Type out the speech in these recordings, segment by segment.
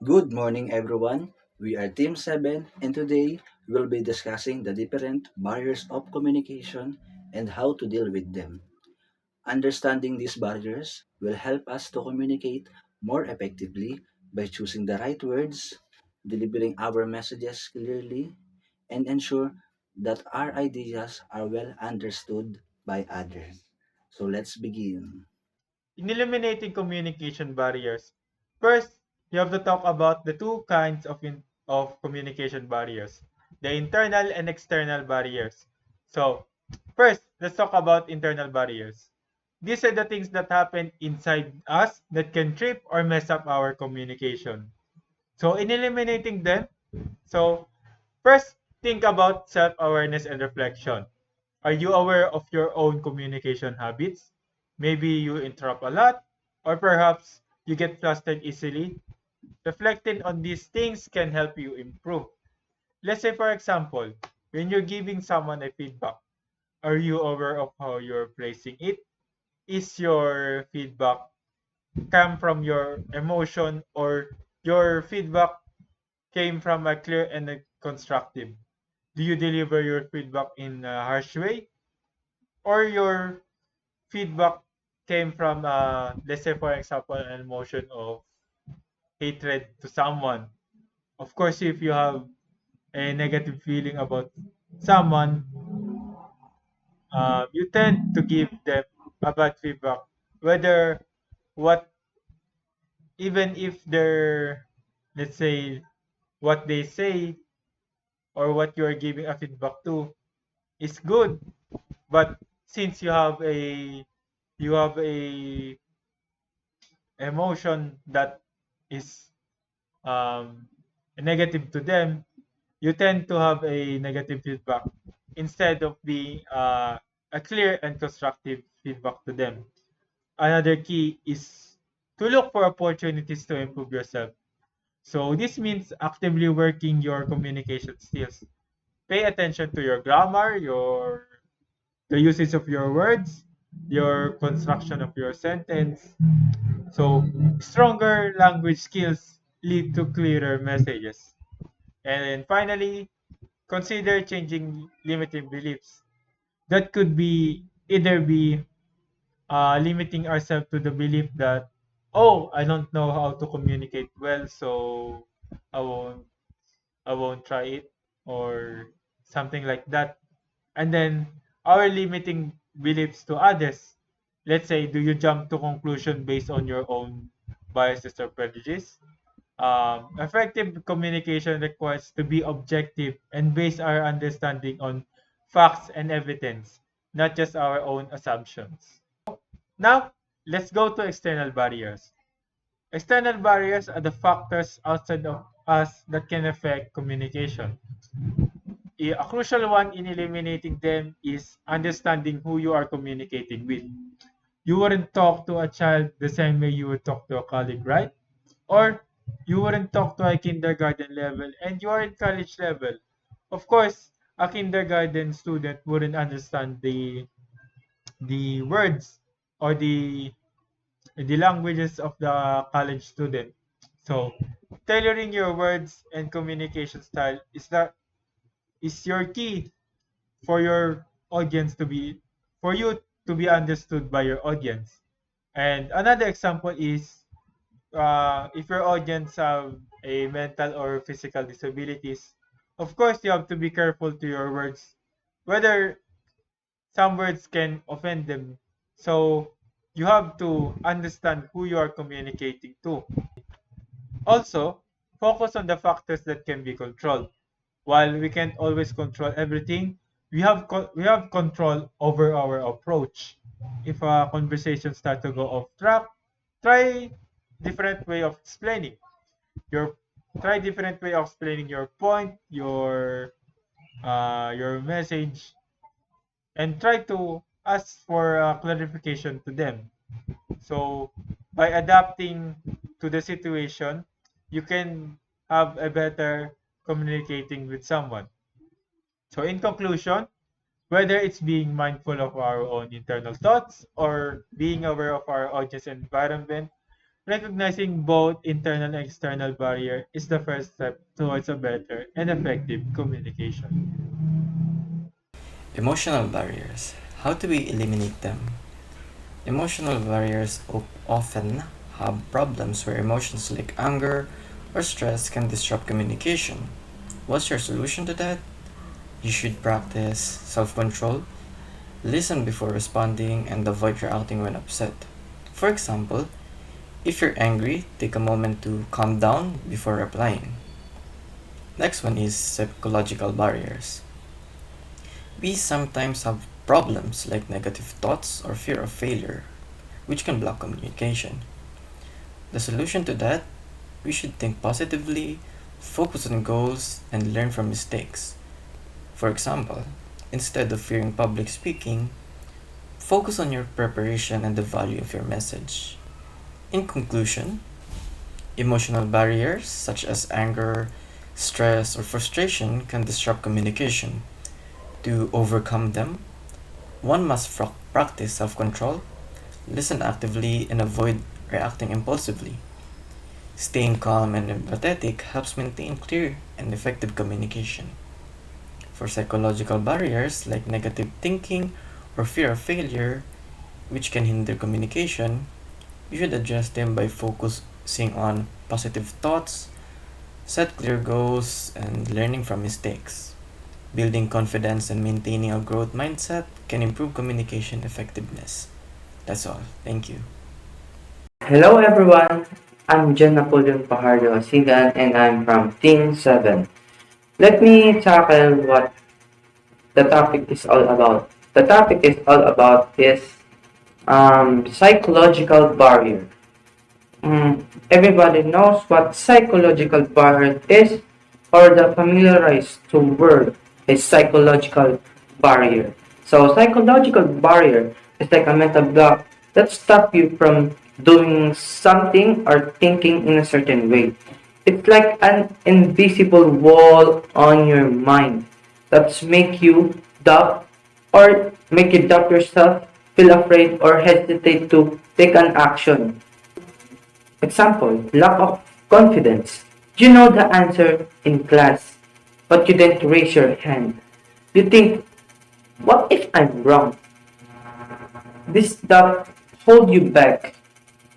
Good morning, everyone. We are Team 7, and today we will be discussing the different barriers of communication and how to deal with them. Understanding these barriers will help us to communicate more effectively by choosing the right words, delivering our messages clearly, and ensure that our ideas are well understood by others. So let's begin. In eliminating communication barriers, first, you have to talk about the two kinds of communication barriers, the internal and external barriers. So, first, let's talk about internal barriers. These are the things that happen inside us that can trip or mess up our communication. So, in eliminating them, so first, think about self-awareness and reflection. Are you aware of your own communication habits? Maybe you interrupt a lot, or perhaps you get flustered easily. Reflecting on these things can help you improve. Let's say, for example, when you're giving someone a feedback, are you aware of how you're placing it? Is your feedback come from your emotion, or your feedback came from a clear and a constructive? Do you deliver your feedback in a harsh way, or your feedback came from, let's say, for example, an emotion of hatred to someone? Of course, if you have a negative feeling about someone, you tend to give them a bad feedback, whether what, even if they're, let's say, what they say or what you are giving a feedback to is good, but since you have a emotion that is um, negative to them, you tend to have a negative feedback instead of being a clear and constructive feedback to them. Another key is to look for opportunities to improve yourself. So this means actively working your communication skills. Pay attention to your grammar, your the usage of your words, your construction of your sentence. So stronger language skills lead to clearer messages. And then finally, consider changing limiting beliefs. That could be either be limiting ourselves to the belief that, oh, I don't know how to communicate well, so I won't I won't try it, or something like that. And then our limiting beliefs to others. Let's say, do you jump to conclusion based on your own biases or prejudice? Effective communication requires to be objective and base our understanding on facts and evidence, not just our own assumptions. Now, let's go to external barriers. External barriers are the factors outside of us that can affect communication. A crucial one in eliminating them is understanding who you are communicating with. You wouldn't talk to a child the same way you would talk to a colleague, right? Or you wouldn't talk to a kindergarten level and you are in college level. Of course, a kindergarten student wouldn't understand the words or the languages of the college student. So, tailoring your words and communication style is your key for your audience to be for you to be understood by your audience. And another example is, if your audience have a mental or physical disabilities, of course you have to be careful to your words, whether some words can offend them. So you have to understand who you are communicating to. Also, focus on the factors that can be controlled. While we can't always control everything, we have control over our approach. If a conversation starts to go off track, try different way of explaining your try different way of explaining your point, your message, and try to ask for clarification to them. So by adapting to the situation, you can have a better communicating with someone. So in conclusion, whether it's being mindful of our own internal thoughts or being aware of our audience environment, Recognizing both internal and external barrier is the first step towards a better and effective communication. Emotional barriers. How do we eliminate them? Emotional barriers often have problems where emotions like anger or stress can disrupt communication. What's your solution to that? You should practice self control, listen before responding, and avoid reacting when upset. For example, if you're angry, take a moment to calm down before replying. Next one is psychological barriers. We sometimes have problems like negative thoughts or fear of failure, which can block communication. The solution to that, we should think positively, focus on goals, and learn from mistakes. For example, instead of fearing public speaking, focus on your preparation and the value of your message. In conclusion, emotional barriers such as anger, stress, or frustration can disrupt communication. To overcome them, one must practice self control, listen actively, and avoid reacting impulsively. Staying calm and empathetic helps maintain clear and effective communication. For psychological barriers like negative thinking or fear of failure, which can hinder communication, you should address them by focusing on positive thoughts, set clear goals, and learning from mistakes. Building confidence and maintaining a growth mindset can improve communication effectiveness. That's all. Thank you. Hello everyone, I'm John Napoleon Pajardo Asigan and I'm from Team 7. Let me tackle what the topic is all about. The topic is all about is psychological barrier. Everybody knows what psychological barrier is or the familiarized to word is psychological barrier. So psychological barrier is like a mental block that stop you from doing something or thinking in a certain way. It's like an invisible wall on your mind that's make you doubt or make you doubt yourself, feel afraid or hesitate to take an action. Example, lack of confidence. You know the answer in class, but you didn't raise your hand. You think, what if I'm wrong? This doubt hold you back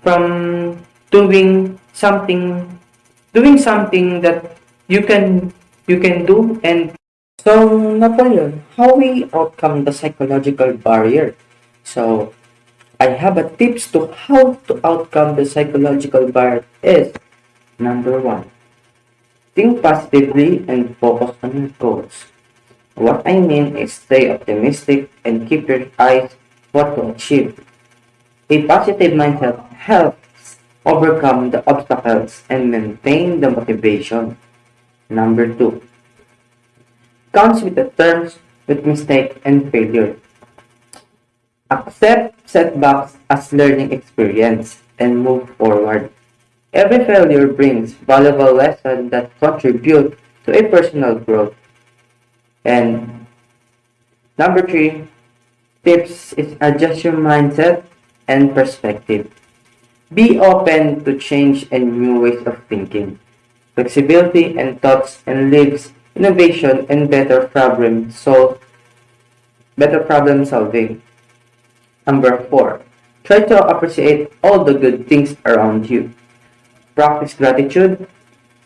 from doing something that you can do. And so Napoleon, how we overcome the psychological barrier? So I have a tips to how to overcome the psychological barrier is number one, think positively and focus on your goals. What I mean is stay optimistic and keep your eyes what to achieve. A positive mindset helps overcome the obstacles and maintain the motivation. Number two, comes with the terms with mistake and failure. Accept setbacks as learning experience and move forward. Every failure brings valuable lessons that contribute to a personal growth. And number three, tips is adjust your mindset and perspective. Be open to change and new ways of thinking. Flexibility and thoughts and lives innovation and better problem solving. Number four, try to appreciate all the good things around you. Practice gratitude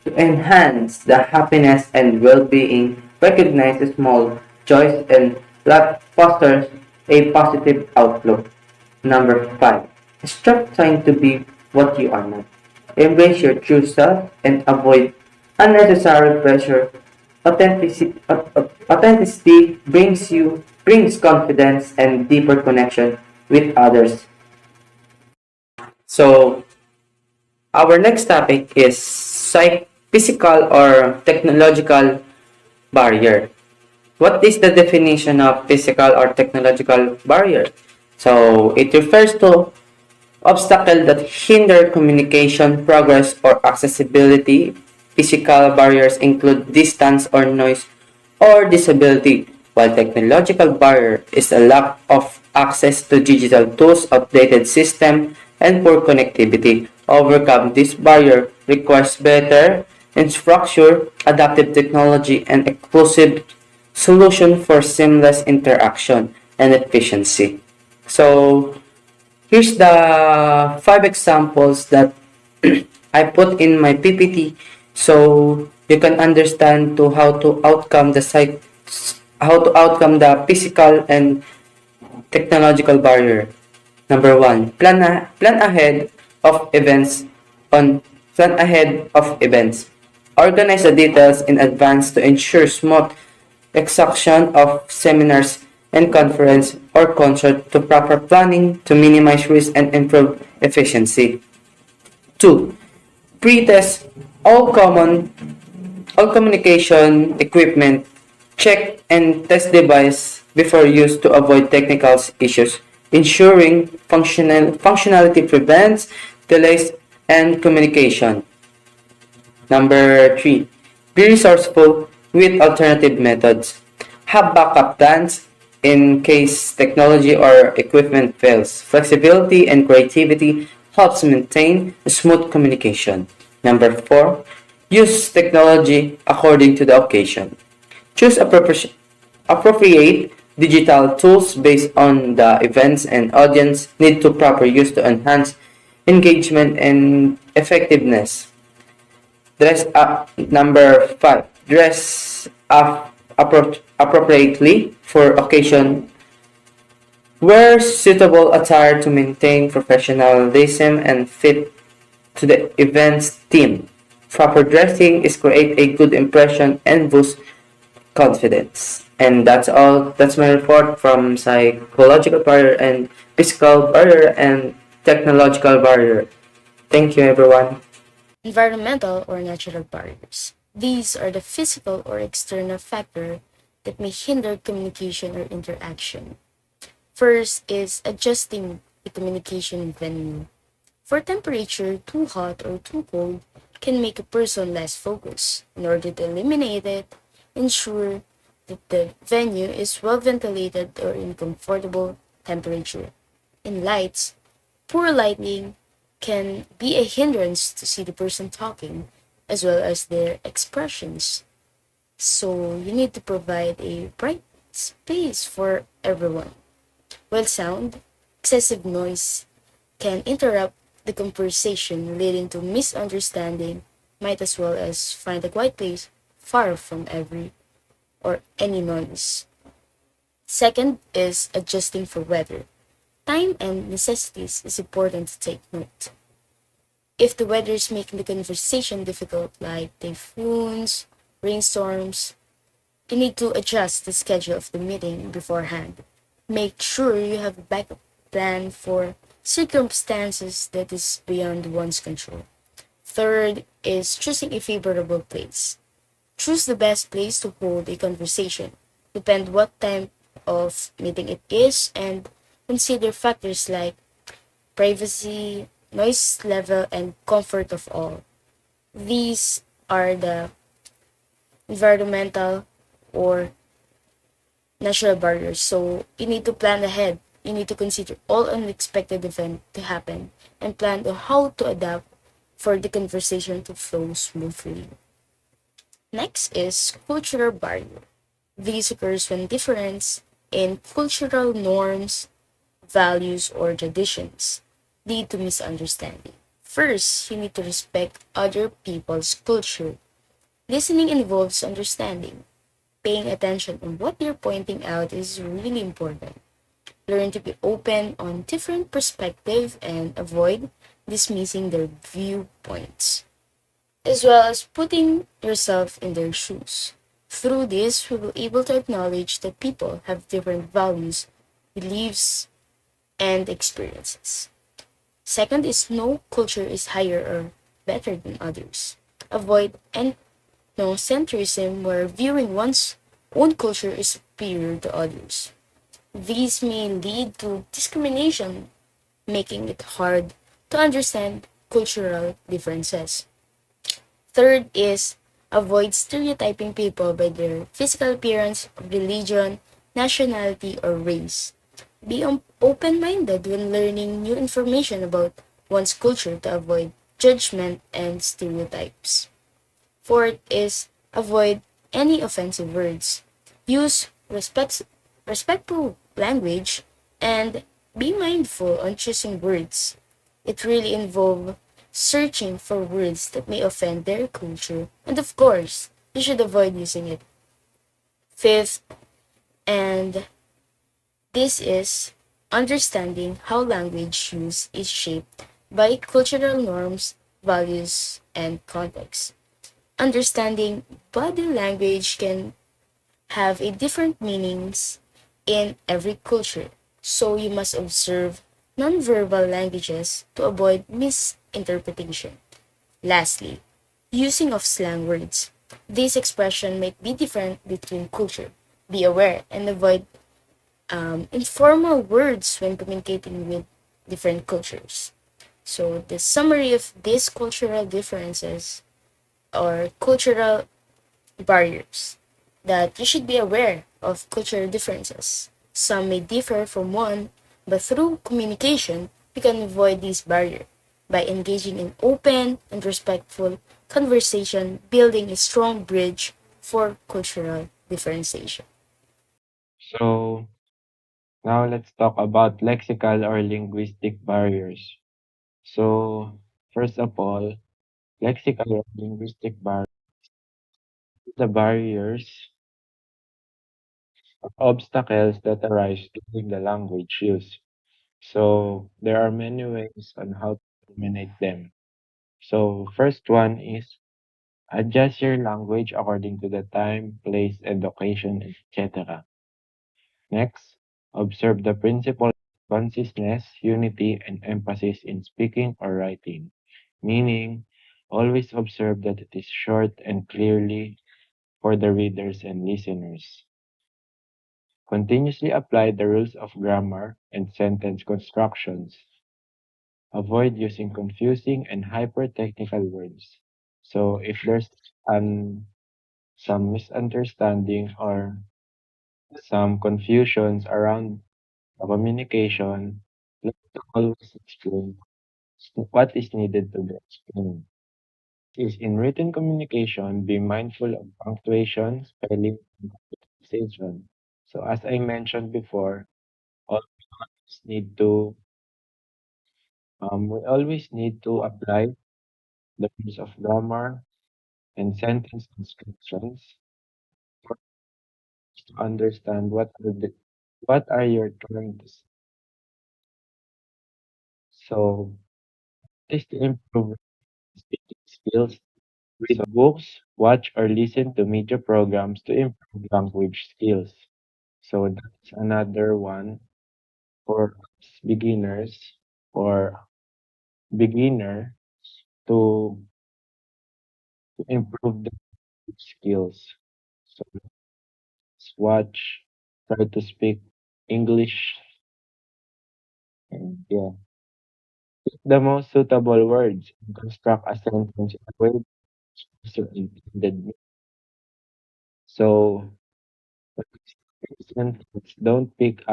to enhance the happiness and well-being. Recognize the small joys and that fosters a positive outlook. Number five, stop trying to be what you are not. Embrace your true self and avoid unnecessary pressure. Authenticity brings confidence and deeper connection with others. So our next topic is physical or technological barrier. What is the definition of physical or technological barrier? So it refers to obstacles that hinder communication, progress, or accessibility. Physical barriers include distance or noise or disability, while technological barrier is a lack of access to digital tools, outdated system, and poor connectivity. overcome this barrier requires better infrastructure, adaptive technology, and inclusive solution for seamless interaction and efficiency. So here's the 5 examples that I put in my PPT so you can understand to how to outcome the physical and technological barrier. Number one, plan ahead of events on plan ahead of events. Organize the details in advance to ensure smooth execution of seminars and conference or concert to proper planning to minimize risk and improve efficiency. 2. Pre-test all common all communication equipment, check and test device before use to avoid technical issues, ensuring functionality prevents delays and communication. Number 3. Be resourceful with alternative methods. Have backup plans in case technology or equipment fails. Flexibility and creativity helps maintain smooth communication. Number 4. Use technology according to the occasion. Choose appropriate digital tools based on the events and audience need to proper use to enhance engagement and effectiveness. Dress up. Number 5. Dress up appropriately for occasion. Wear suitable attire to maintain professionalism and fit to the event's theme. Proper dressing is create a good impression and boost confidence. And that's all. That's my report from psychological barrier and physical barrier and technological barrier. Thank you, everyone. Environmental or natural barriers. These are the physical or external factors that may hinder communication or interaction. First is adjusting the communication venue. For temperature too hot or too cold can make a person less focused. In order to eliminate it, ensure that the venue is well ventilated or in comfortable temperature. In lights, poor lighting can be a hindrance to see the person talking as well as their expressions. So you need to provide a bright space for everyone. While sound, excessive noise can interrupt the conversation leading to misunderstanding. Might as well as find a quiet place far from every or any noise. Second is adjusting for weather. Time and necessities is important to take note. If the weather is making the conversation difficult, like typhoons, rainstorms, you need to adjust the schedule of the meeting beforehand. Make sure you have a backup plan for circumstances that is beyond one's control. Third is choosing a favorable place. Choose the best place to hold a conversation. Depend what time of meeting it is and consider factors like privacy, noise level, and comfort of all. These are the environmental or natural barriers. So you need to plan ahead. You need to consider all unexpected events to happen and plan on how to adapt for the conversation to flow smoothly. Next is cultural barrier. This occurs when difference in cultural norms, values, or traditions lead to misunderstanding. First, you need to respect other people's culture. Listening involves understanding. Paying attention on what they're pointing out is really important. Learn to be open on different perspectives and avoid dismissing their viewpoints, as well as putting yourself in their shoes. Through this, we will be able to acknowledge that people have different values, beliefs, and experiences. Second is no culture is higher or better than others. Avoid ethnocentrism where viewing one's own culture is superior to others. These may lead to discrimination, making it hard to understand cultural differences. Third is avoid stereotyping people by their physical appearance, religion, nationality, or race. Be open minded when learning new information about one's culture to avoid judgment, and stereotypes. Fourth is avoid any offensive words. Use respectful language and be mindful on choosing words. It really involves searching for words that may offend their culture, and of course, you should avoid using it. Fifth, and this is understanding how language use is shaped by cultural norms, values, and context. Understanding body language can have a different meanings in every culture. So you must observe nonverbal languages to avoid misinterpretation. Lastly, using of slang words. This expression might be different between culture. Be aware and avoid informal words when communicating with different cultures. So the summary of these cultural differences or cultural barriers that you should be aware of cultural differences. Some may differ from one, but through communication, you can avoid these barriers by engaging in open and respectful conversation, building a strong bridge for cultural differentiation. So now let's talk about lexical or linguistic barriers. So first of all, lexical or linguistic barriers, the barriers or obstacles that arise during the language use. So there are many ways on how to eliminate them. So first one is adjust your language according to the time, place, and occasion, etc. Next, observe the principle of conciseness, unity, and emphasis in speaking or writing, meaning always observe that it is short and clearly for the readers and listeners. Continuously apply the rules of grammar and sentence constructions. Avoid using confusing and hyper-technical words. So if there's some misunderstanding or some confusions around the communication, let's always explain what is needed to be explained. Is in written communication, be mindful of punctuation, spelling, and pronunciation. So as I mentioned before, always need to we always need to apply the rules of grammar and sentence constructions for us to understand what are your terms. So this to improve speaking skills. Read books, watch or listen to media programs to improve language skills. So that's another one for us beginners or beginner to, to improve the skills. So let's watch, try to speak English, and yeah, pick the most suitable words and construct a sentence in a way that's your intended. So sentence, don't pick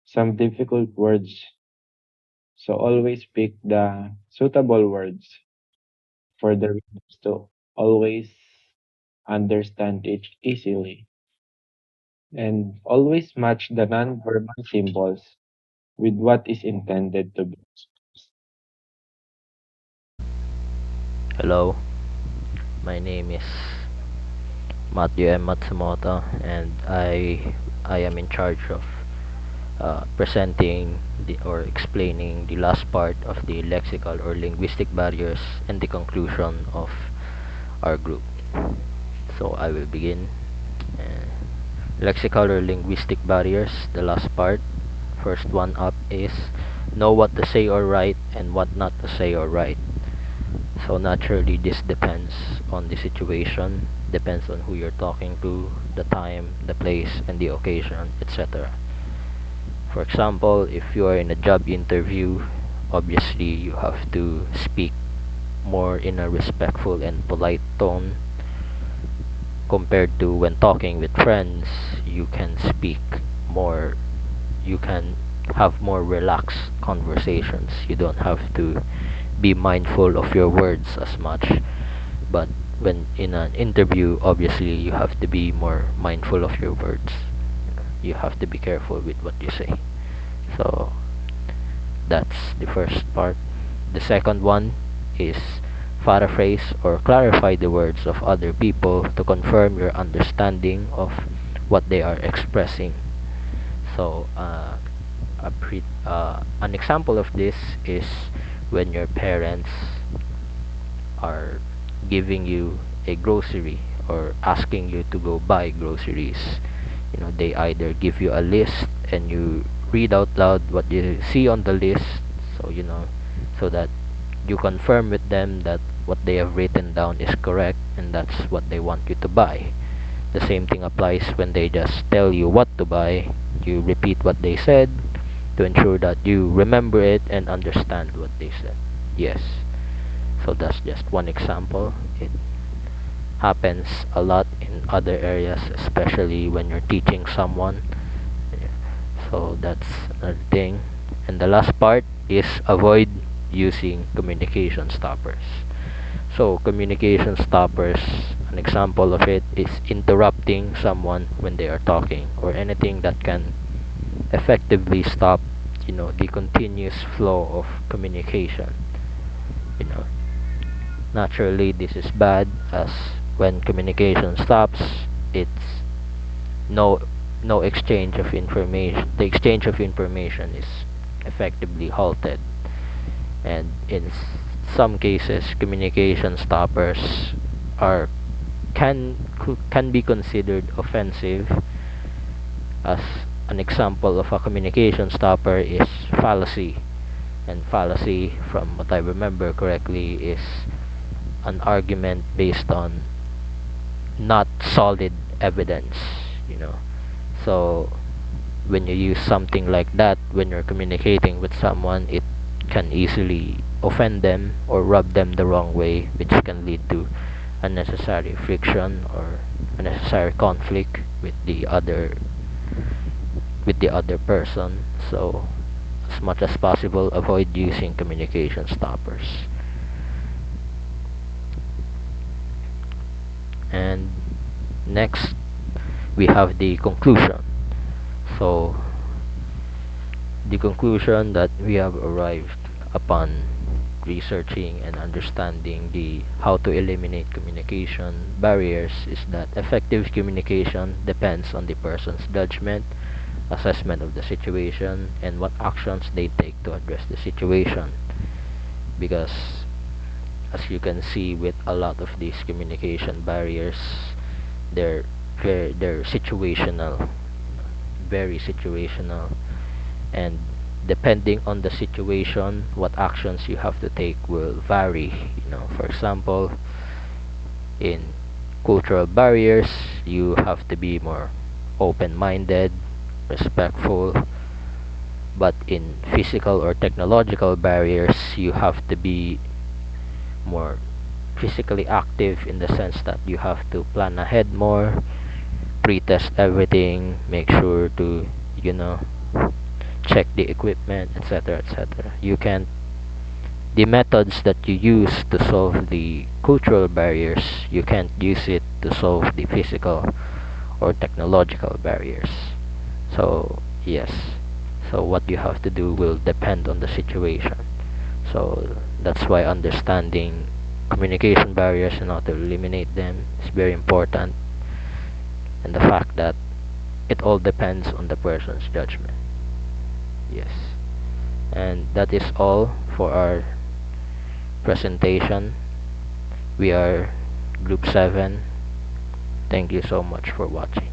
some difficult words. So always pick the suitable words for the readers to always understand it easily. And always match the non-verbal symbols with what is intended to be expressed. Hello, my name is Matthew M. Matsumoto, and I am in charge of presenting or explaining the last part of the lexical or linguistic barriers and the conclusion of our group. So I will begin. Uh, Lexical or linguistic barriers, the last part. First one up is know what to say or write and what not to say or write. So naturally, this depends on the situation, depends on who you're talking to, the time, the place, and the occasion, etc. For example, if you are in a job interview, obviously you have to speak more in a respectful and polite tone compared to when talking with friends. You can speak more, you can have more relaxed conversations. You don't have to be mindful of your words as much, but when in an interview, obviously you have to be more mindful of your words. You have to be careful with what you say. So that's the first part. The second one is paraphrase or clarify the words of other people to confirm your understanding of what they are expressing. So an example of this is when your parents are giving you a grocery or asking you to go buy groceries. They either give you a list and you read out loud what you see on the list, so that you confirm with them that what they have written down is correct and that's what they want you to buy. The same thing applies when they just tell you what to buy. You repeat what they said to ensure that you remember it and understand what they said. Yes. So that's just one example. It happens a lot in other areas, especially when you're teaching someone. So that's another thing. And the last part is avoid using communication stoppers. So communication stoppers, an example of it is interrupting someone when they are talking, or anything that can effectively stop, the continuous flow of communication. You know, Naturally, this is bad, as when communication stops, it's no no exchange of information. The exchange of information is effectively halted, and in some cases, communication stoppers are can be considered offensive. As an example of a communication stopper is fallacy, and fallacy, from what I remember correctly, is an argument based on not solid evidence, you know. So when you use something like that when you're communicating with someone, it can easily offend them or rub them the wrong way, which can lead to unnecessary friction or unnecessary conflict with the other person. So as much as possible, avoid using communication stoppers. And next, we have the conclusion. So the conclusion that we have arrived upon researching and understanding the how to eliminate communication barriers is that effective communication depends on the person's judgment, assessment of the situation, and what actions they take to address the situation. Because as you can see, with a lot of these communication barriers, they're they're situational, very situational, and depending on the situation, what actions you have to take will vary. For example, in cultural barriers, you have to be more open-minded, respectful. But in physical or technological barriers, you have to be more physically active, in the sense that you have to plan ahead more, pre-test everything, make sure to, you know, check the equipment, etc., etc. You can The methods that you use to solve the cultural barriers, you can't use it to solve the physical or technological barriers. So yes, so what you have to do will depend on the situation. So that's why understanding communication barriers and how to eliminate them is very important, and the fact that it all depends on the person's judgment. Yes. And that is all for our presentation. We are Group 7. Thank you so much for watching.